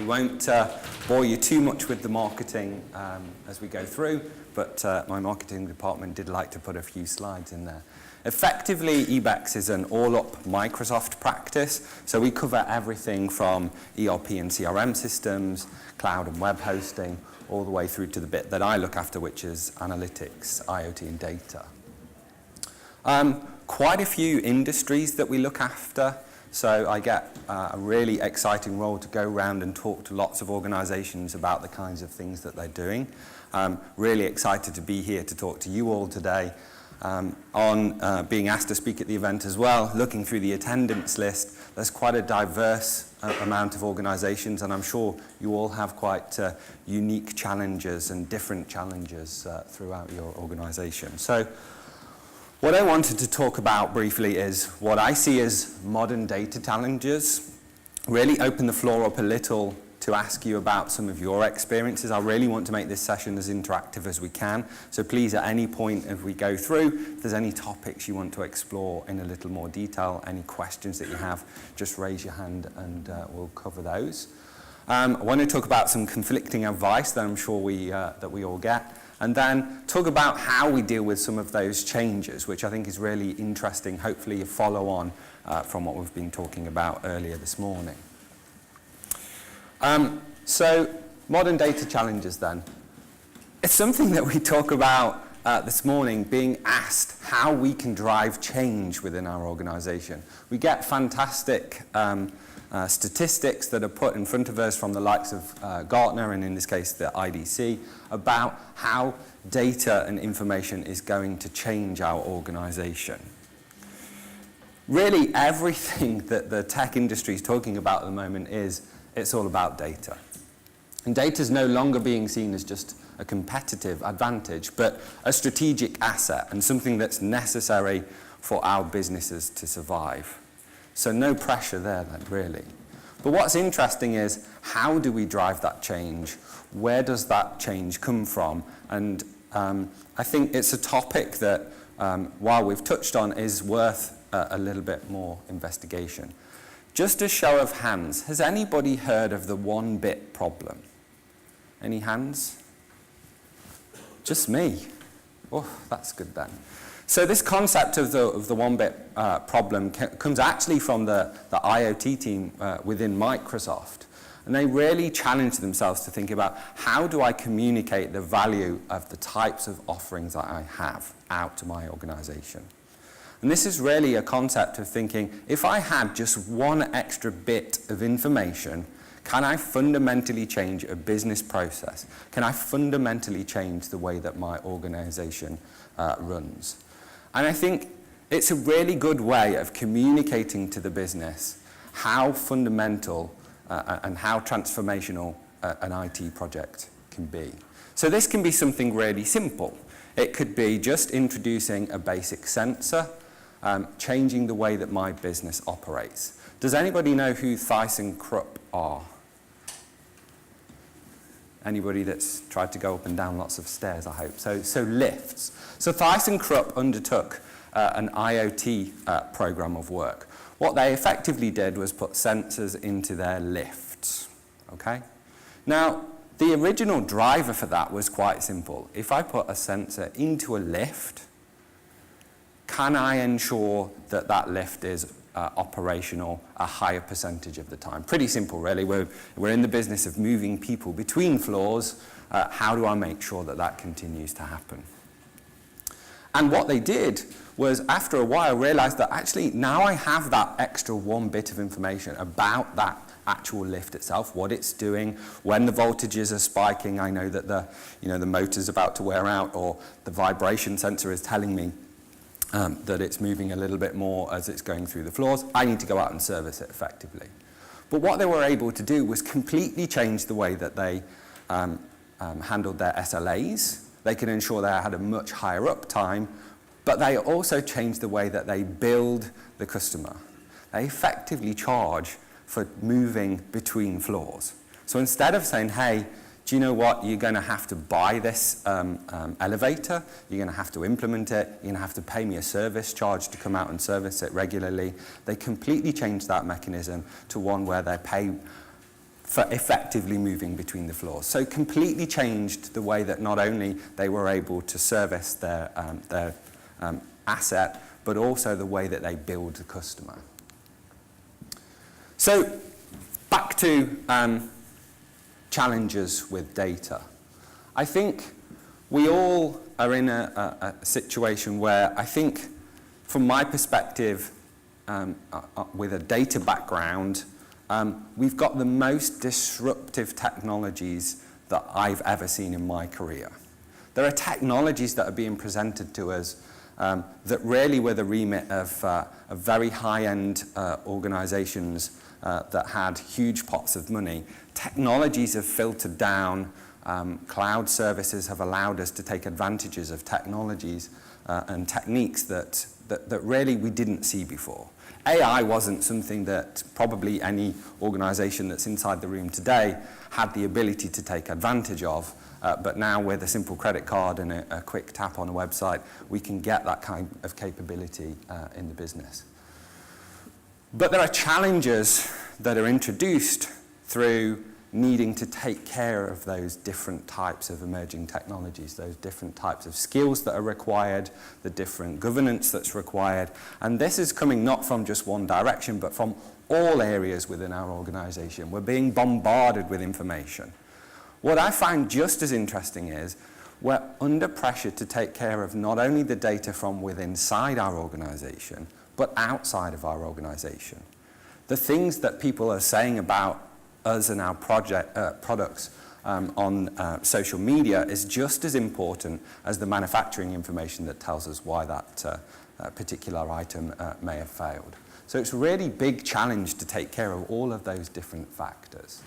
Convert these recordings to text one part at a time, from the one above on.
We won't bore you too much with the marketing as we go through, but my marketing department did like to put a few slides in there. Effectively, ebecs is an all-up Microsoft practice, so we cover everything from ERP and CRM systems, cloud and web hosting, all the way through to the bit that I look after, which is analytics, IoT and data. Quite a few industries that we look after, so I get a really exciting role to go around and talk to lots of organizations about the kinds of things that they're doing. Really excited to be here to talk to you all today. On being asked to speak at the event as well, looking through the attendance list, there's quite a diverse amount of organizations, and I'm sure you all have quite unique challenges and different challenges throughout your organization. So what I wanted to talk about briefly is what I see as modern data challenges, really open the floor up a little to ask you about some of your experiences. I really want to make this session as interactive as we can, so please at any point as we go through, if there's any topics you want to explore in a little more detail, any questions that you have, just raise your hand and we'll cover those. I want to talk about some conflicting advice that I'm sure that we all get, and then talk about how we deal with some of those changes, which I think is really interesting, hopefully a follow on from what we've been talking about earlier this morning. So modern data challenges then. It's something that we talk about this morning, being asked how we can drive change within our organization. We get fantastic statistics that are put in front of us from the likes of Gartner, and in this case the IDC, about how data and information is going to change our organization. Really everything that the tech industry is talking about at the moment it's all about data. And data is no longer being seen as just a competitive advantage, but a strategic asset and something that's necessary for our businesses to survive. So no pressure there then, really. But what's interesting is, how do we drive that change? Where does that change come from? And I think it's a topic that, while we've touched on, is worth a little bit more investigation. Just a show of hands, has anybody heard of the one-bit problem? Any hands? Just me. Oh, that's good then. So this concept of the one-bit problem comes actually from the IoT team within Microsoft. And they really challenged themselves to think about, how do I communicate the value of the types of offerings that I have out to my organization? And this is really a concept of thinking, if I had just one extra bit of information, can I fundamentally change a business process? Can I fundamentally change the way that my organization runs? And I think it's a really good way of communicating to the business how fundamental and how transformational an IT project can be. So this can be something really simple. It could be just introducing a basic sensor, changing the way that my business operates. Does anybody know who ThyssenKrupp are? Anybody that's tried to go up and down lots of stairs, I hope. So lifts. So ThyssenKrupp undertook an IoT program of work. What they effectively did was put sensors into their lifts. Okay? Now, the original driver for that was quite simple. If I put a sensor into a lift, can I ensure that that lift is operational a higher percentage of the time? Pretty simple, really. We're in the business of moving people between floors. How do I make sure that that continues to happen? And what they did was, after a while, realized that actually now I have that extra one bit of information about that actual lift itself, what it's doing, when the voltages are spiking. I know that the motor's about to wear out, or the vibration sensor is telling me that it's moving a little bit more as it's going through the floors. I need to go out and service it effectively. But what they were able to do was completely change the way that they handled their SLAs. They could ensure they had a much higher uptime, but they also changed the way that they billed the customer. They effectively charge for moving between floors. So instead of saying, hey, do you know what, you're going to have to buy this elevator, you're going to have to implement it, you're going to have to pay me a service charge to come out and service it regularly, they completely changed that mechanism to one where they pay for effectively moving between the floors. So completely changed the way that not only they were able to service their asset, but also the way that they build the customer. So back to challenges with data. I think we all are in a situation where I think, from my perspective, with a data background, we've got the most disruptive technologies that I've ever seen in my career. There are technologies that are being presented to us that really were the remit of very high-end organizations that had huge pots of money. Technologies have filtered down. Cloud services have allowed us to take advantages of technologies and techniques that really we didn't see before. AI wasn't something that probably any organization that's inside the room today had the ability to take advantage of, but now with a simple credit card and a quick tap on a website, we can get that kind of capability in the business. But there are challenges that are introduced through needing to take care of those different types of emerging technologies, those different types of skills that are required, the different governance that's required. And this is coming not from just one direction, but from all areas within our organization. We're being bombarded with information. What I find just as interesting is we're under pressure to take care of not only the data from within inside our organization, but outside of our organization. The things that people are saying about us and our products on social media is just as important as the manufacturing information that tells us why that particular item may have failed. So it's a really big challenge to take care of all of those different factors.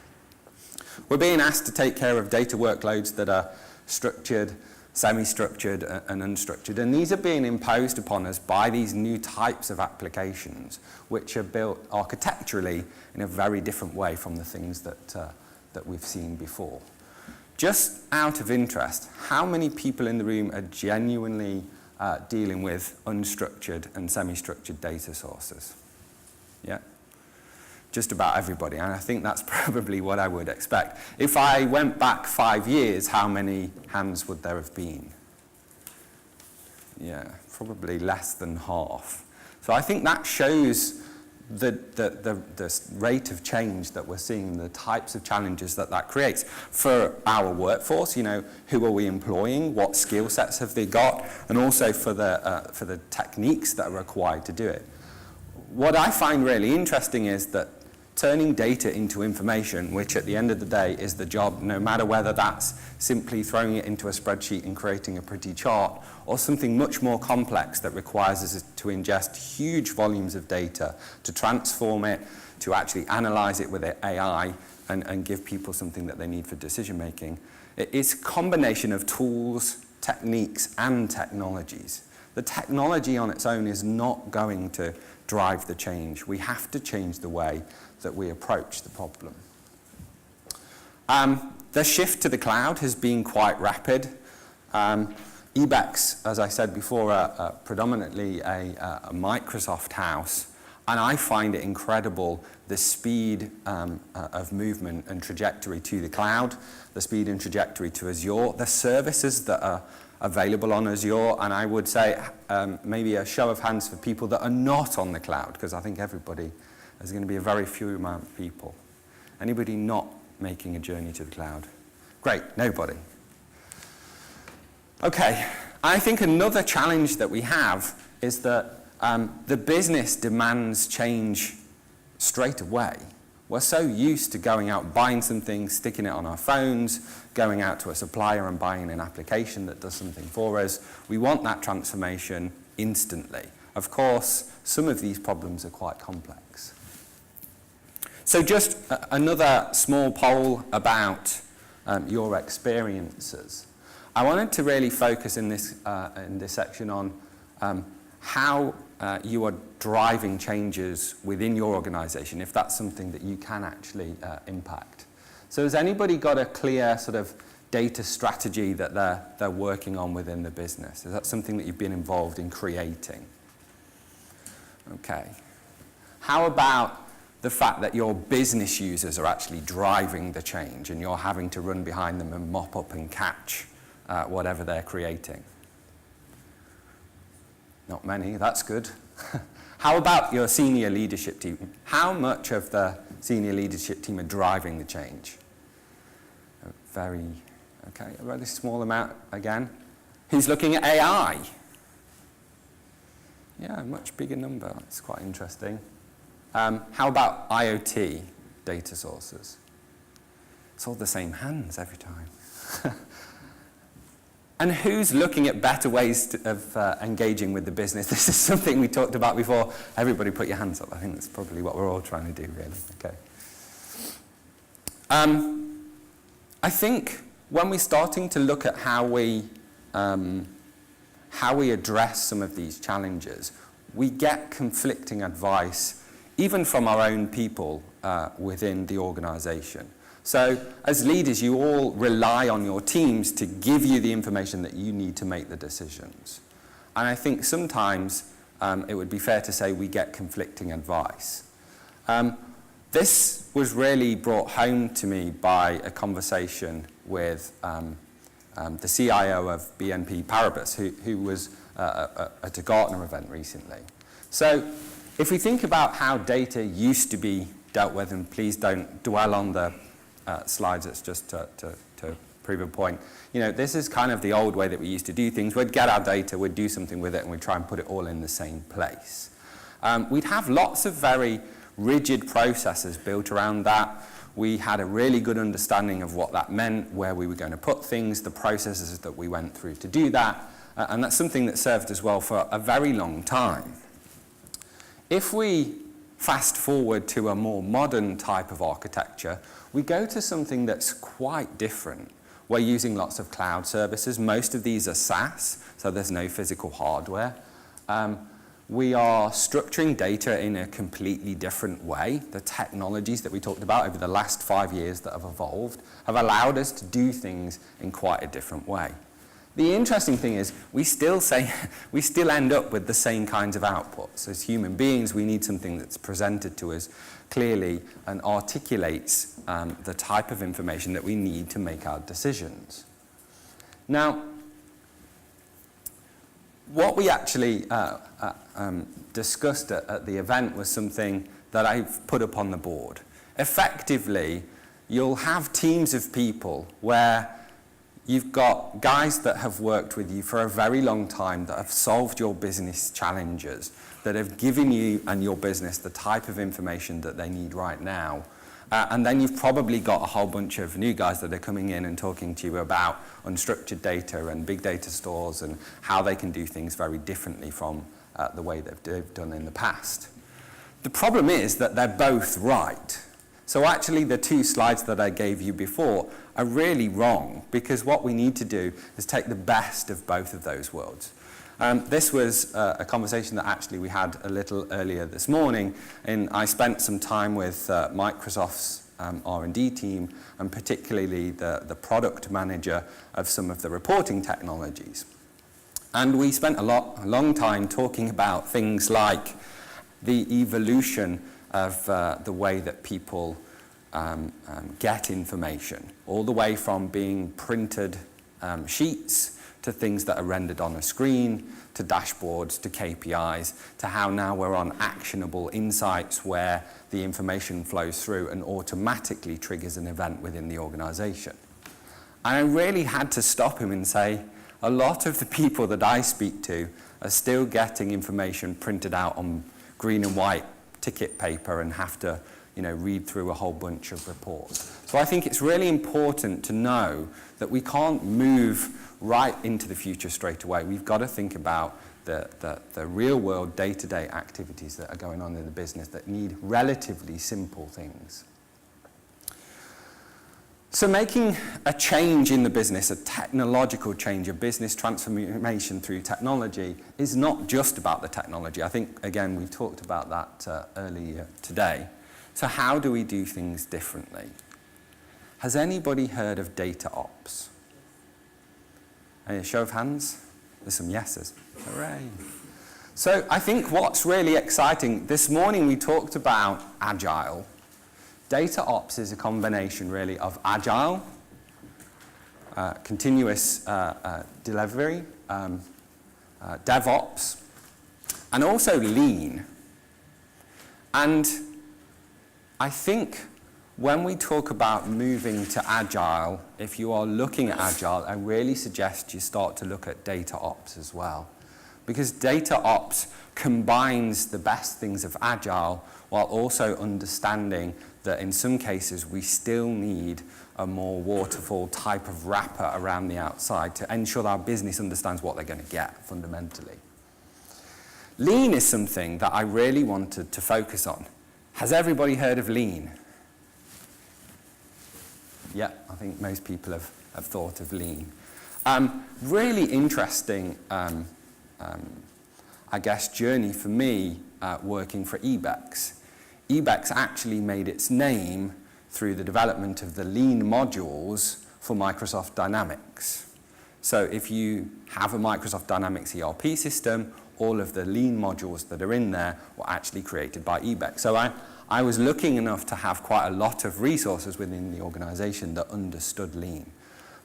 We're being asked to take care of data workloads that are structured, semi-structured, and unstructured. And these are being imposed upon us by these new types of applications, which are built architecturally in a very different way from the things that we've seen before. Just out of interest, how many people in the room are genuinely dealing with unstructured and semi-structured data sources? Yeah? Just about everybody, and I think that's probably what I would expect. If I went back 5 years, how many hands would there have been? Yeah, probably less than half. So I think that shows the rate of change that we're seeing, the types of challenges that creates for our workforce. You know, who are we employing? What skill sets have they got? And also for the techniques that are required to do it. What I find really interesting is that turning data into information, which at the end of the day is the job, no matter whether that's simply throwing it into a spreadsheet and creating a pretty chart, or something much more complex that requires us to ingest huge volumes of data, to transform it, to actually analyze it with AI, and give people something that they need for decision making. It's a combination of tools, techniques, and technologies. The technology on its own is not going to drive the change. We have to change the way that we approach the problem. The shift to the cloud has been quite rapid. ebecs, as I said before, are predominantly a Microsoft house, and I find it incredible the speed of movement and trajectory to the cloud, the speed and trajectory to Azure, the services that are available on Azure, and I would say maybe a show of hands for people that are not on the cloud, because I think everybody, there's going to be a very few amount of people. Anybody not making a journey to the cloud? Great, nobody. Okay, I think another challenge that we have is that the business demands change straight away. We're so used to going out, buying something, sticking it on our phones, going out to a supplier and buying an application that does something for us. We want that transformation instantly. Of course, some of these problems are quite complex. So just another small poll about your experiences. I wanted to really focus in this section on how you are driving changes within your organization, if that's something that you can actually impact. So has anybody got a clear sort of data strategy that they're working on within the business? Is that something that you've been involved in creating? Okay. How about the fact that your business users are actually driving the change and you're having to run behind them and mop up and catch whatever they're creating? Not many, that's good. How about your senior leadership team? How much of the senior leadership team are driving the change? A very small amount again. Who's looking at AI? Yeah, a much bigger number. That's quite interesting. How about IoT data sources? It's all the same hands every time. And who's looking at better ways of engaging with the business? This is something we talked about before. Everybody put your hands up. I think that's probably what we're all trying to do, really. Okay. I think when we're starting to look at how we address some of these challenges, we get conflicting advice, even from our own people within the organization. So as leaders, you all rely on your teams to give you the information that you need to make the decisions. And I think sometimes it would be fair to say we get conflicting advice. This was really brought home to me by a conversation with the CIO of BNP Paribas, who was at a Gartner event recently. So if we think about how data used to be dealt with, and please don't dwell on the slides, it's just to prove a point. You know, this is kind of the old way that we used to do things. We'd get our data, we'd do something with it, and we'd try and put it all in the same place. We'd have lots of very rigid processes built around that. We had a really good understanding of what that meant, where we were going to put things, the processes that we went through to do that, and that's something that served us well for a very long time. If we fast forward to a more modern type of architecture, we go to something that's quite different. We're using lots of cloud services. Most of these are SaaS, so there's no physical hardware. We are structuring data in a completely different way. The technologies that we talked about over the last 5 years that have evolved have allowed us to do things in quite a different way. The interesting thing is we still end up with the same kinds of outputs. As human beings, we need something that's presented to us clearly and articulates the type of information that we need to make our decisions. Now, what we actually discussed at the event was something that I've put up on the board. Effectively, you'll have teams of people where you've got guys that have worked with you for a very long time, that have solved your business challenges, that have given you and your business the type of information that they need right now. And then you've probably got a whole bunch of new guys that are coming in and talking to you about unstructured data and big data stores and how they can do things very differently from the way they've done in the past. The problem is that they're both right. So actually the two slides that I gave you before are really wrong, because what we need to do is take the best of both of those worlds. This was a conversation that actually we had a little earlier this morning, and I spent some time with Microsoft's R&D team, and particularly the product manager of some of the reporting technologies. And we spent a long time talking about things like the evolution of the way that people get information, all the way from being printed sheets to things that are rendered on a screen, to dashboards, to KPIs, to how now we're on actionable insights where the information flows through and automatically triggers an event within the organization. And I really had to stop him and say, a lot of the people that I speak to are still getting information printed out on green and white ticket paper and have to, read through a whole bunch of reports. So I think it's really important to know that we can't move right into the future straight away. We've got to think about the real world day-to-day activities that are going on in the business that need relatively simple things. So making a change in the business, a technological change, a business transformation through technology, is not just about the technology. I think, again, we've talked about that earlier today. So how do we do things differently? Has anybody heard of data ops? A show of hands? There's some yeses. Hooray. So I think what's really exciting, this morning we talked about agile. Data ops is a combination really of agile, continuous delivery, DevOps, and also lean. And I think when we talk about moving to agile, if you are looking at agile, I really suggest you start to look at data ops as well. Because data ops combines the best things of agile while also understanding that in some cases we still need a more waterfall type of wrapper around the outside to ensure that our business understands what they're going to get fundamentally. Lean is something that I really wanted to focus on. Has everybody heard of lean? Yeah, I think most people have thought of lean. Really interesting, I guess, journey for me working for ebecs. ebecs actually made its name through the development of the lean modules for Microsoft Dynamics. So if you have a Microsoft Dynamics ERP system, all of the lean modules that are in there were actually created by ebecs. So I was lucky enough to have quite a lot of resources within the organization that understood lean.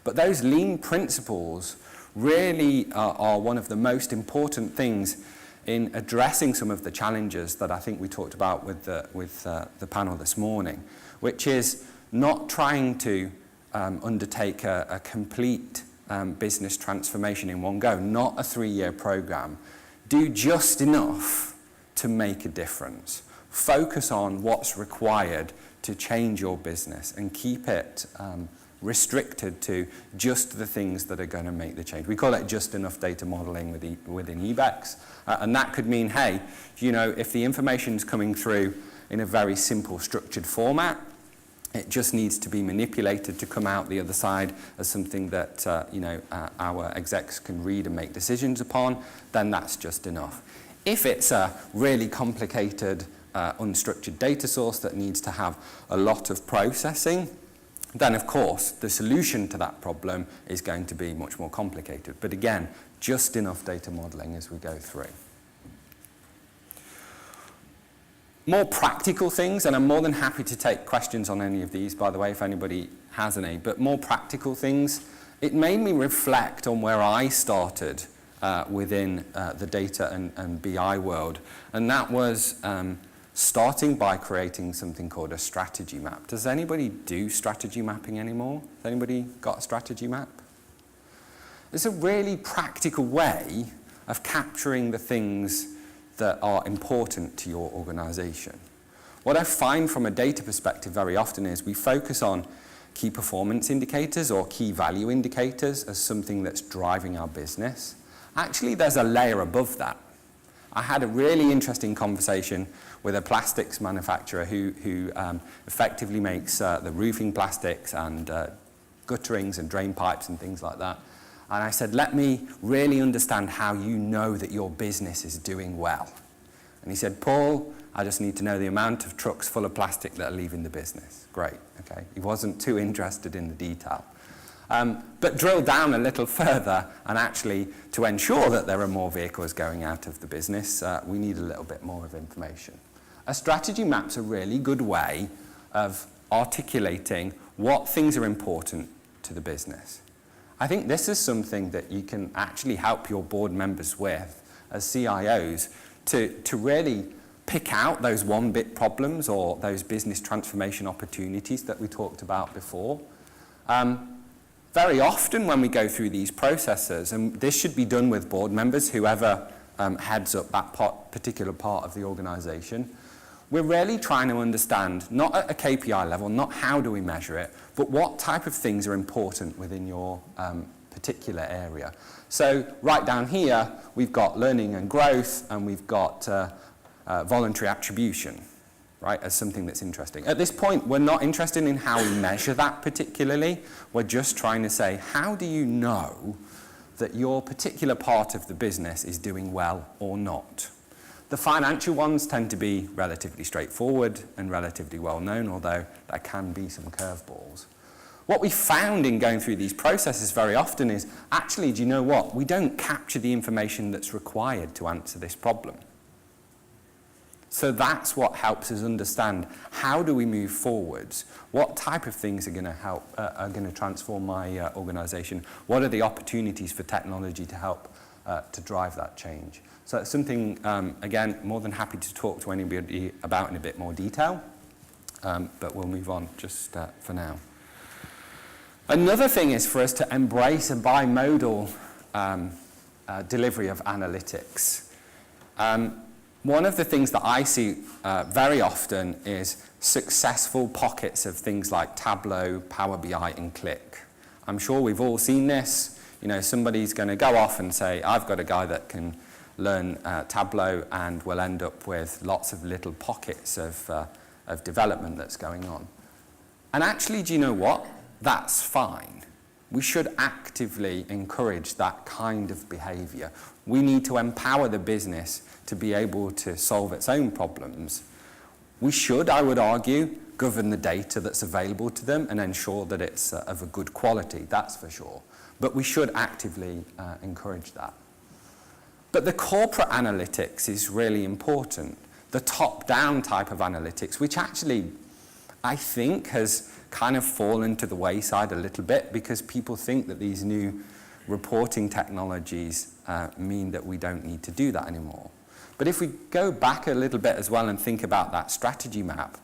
But those lean principles really are one of the most important things in addressing some of the challenges that I think we talked about with the panel this morning, which is not trying to undertake a complete business transformation in one go, not a 3-year program. Do just enough to make a difference. Focus on what's required to change your business and keep it restricted to just the things that are going to make the change. We call it just enough data modeling within ebecs. And that could mean, hey, you know, if the information's coming through in a very simple structured format, it just needs to be manipulated to come out the other side as something that our execs can read and make decisions upon, then that's just enough. If it's a really complicated unstructured data source that needs to have a lot of processing, then of course the solution to that problem is going to be much more complicated. But again, just enough data modeling as we go through. More practical things, and I'm more than happy to take questions on any of these, by the way, if anybody has any, but more practical things, it made me reflect on where I started within the data and BI world, and that was starting by creating something called a strategy map. Does anybody do strategy mapping anymore? Has anybody got a strategy map? It's a really practical way of capturing the things that are important to your organization. What I find from a data perspective very often is we focus on key performance indicators or key value indicators as something that's driving our business. Actually, there's a layer above that. I had a really interesting conversation with a plastics manufacturer who effectively makes the roofing plastics and gutterings and drain pipes and things like that. And I said, let me really understand how you know that your business is doing well. And he said, Paul, I just need to know the amount of trucks full of plastic that are leaving the business. Great, okay. He wasn't too interested in the detail. But drill down a little further, and actually to ensure that there are more vehicles going out of the business, we need a little bit more of information. A strategy map's a really good way of articulating what things are important to the business. I think this is something that you can actually help your board members with as CIOs to really pick out those one-bit problems or those business transformation opportunities that we talked about before. Very often when we go through these processes, and this should be done with board members, whoever heads up that particular part of the organization, we're really trying to understand, not at a KPI level, not how do we measure it, but what type of things are important within your particular area. So right down here, we've got learning and growth, and we've got voluntary attribution, right, as something that's interesting. At this point, we're not interested in how we measure that particularly. We're just trying to say, how do you know that your particular part of the business is doing well or not? The financial ones tend to be relatively straightforward and relatively well known, although there can be some curveballs. What we found in going through these processes very often is, actually, do you know what? We don't capture the information that's required to answer this problem. So that's what helps us understand, how do we move forwards? What type of things are going to help, are going to transform my organization? What are the opportunities for technology to help to drive that change? So it's something, again, more than happy to talk to anybody about in a bit more detail, but we'll move on just for now. Another thing is for us to embrace a bimodal delivery of analytics. One of the things that I see very often is successful pockets of things like Tableau, Power BI, and Click. I'm sure we've all seen this. You know, somebody's going to go off and say, I've got a guy that can learn Tableau, and we'll end up with lots of little pockets of development that's going on. And actually, do you know what? That's fine. We should actively encourage that kind of behavior. We need to empower the business to be able to solve its own problems. We should, I would argue, govern the data that's available to them and ensure that it's of a good quality, that's for sure. But we should actively encourage that. But the corporate analytics is really important. The top-down type of analytics, which actually, I think, has kind of fallen to the wayside a little bit because people think that these new reporting technologies mean that we don't need to do that anymore. But if we go back a little bit as well and think about that strategy map,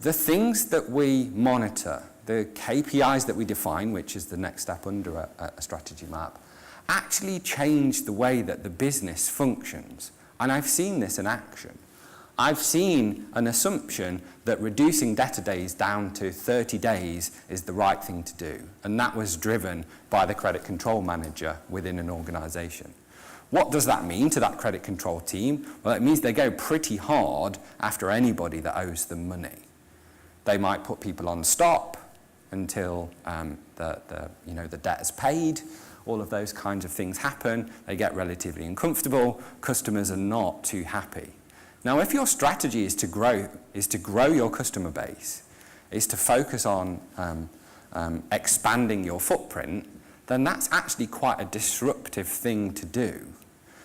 the things that we monitor, the KPIs that we define, which is the next step under a strategy map, actually change the way that the business functions. And I've seen this in action. I've seen an assumption that reducing debtor days down to 30 days is the right thing to do. And that was driven by the credit control manager within an organization. What does that mean to that credit control team? Well, it means they go pretty hard after anybody that owes them money. They might put people on stop until the debt is paid. All of those kinds of things happen. They get relatively uncomfortable. Customers are not too happy. Now, if your strategy is to grow your customer base, is to focus on expanding your footprint, then that's actually quite a disruptive thing to do.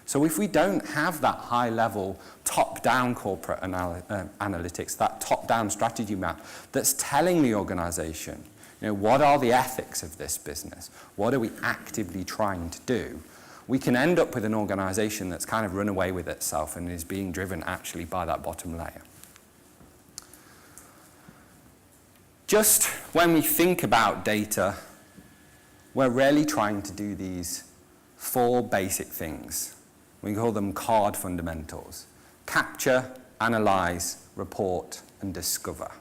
So if we don't have that high-level, top-down corporate analytics, that top-down strategy map that's telling the organization, you know, what are the ethics of this business? What are we actively trying to do? We can end up with an organization that's kind of run away with itself and is being driven actually by that bottom layer. Just when we think about data, we're really trying to do these 4 basic things. We call them CARD fundamentals: capture, analyze, report, and discover.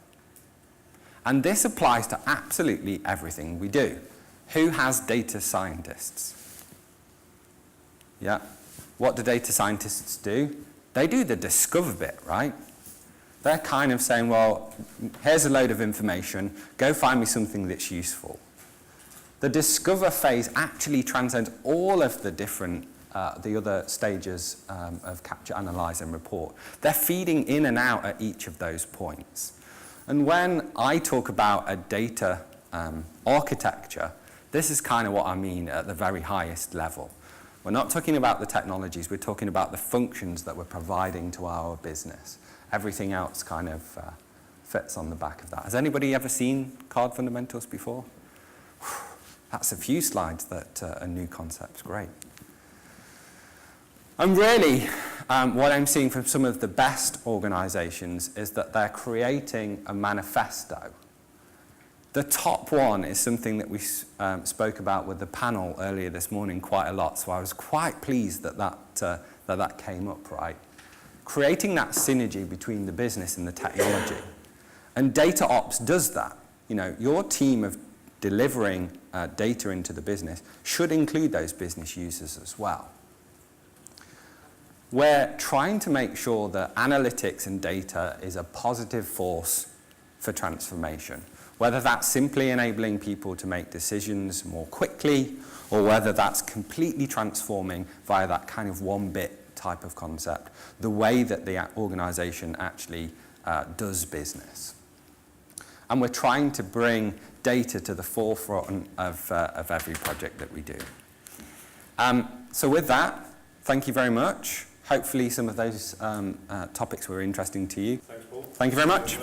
And this applies to absolutely everything we do. Who has data scientists? Yeah. What do data scientists do? They do the discover bit, right? They're kind of saying, well, here's a load of information, go find me something that's useful. The discover phase actually transcends all of the different, the other stages of capture, analyze, and report. They're feeding in and out at each of those points. And when I talk about a data architecture, this is kind of what I mean at the very highest level. We're not talking about the technologies, we're talking about the functions that we're providing to our business. Everything else kind of fits on the back of that. Has anybody ever seen CARD fundamentals before? That's a few slides that are new concepts, great. And really, what I'm seeing from some of the best organizations is that they're creating a manifesto. The top one is something that we spoke about with the panel earlier this morning quite a lot, so I was quite pleased that that came up, right? Creating that synergy between the business and the technology. And data ops does that. You know, your team of delivering data into the business should include those business users as well. We're trying to make sure that analytics and data is a positive force for transformation, whether that's simply enabling people to make decisions more quickly, or whether that's completely transforming via that kind of one-bit type of concept, the way that the organization actually does business. And we're trying to bring data to the forefront of every project that we do. So with that, thank you very much. Hopefully some of those topics were interesting to you. Thanks, Paul. Thank you very much.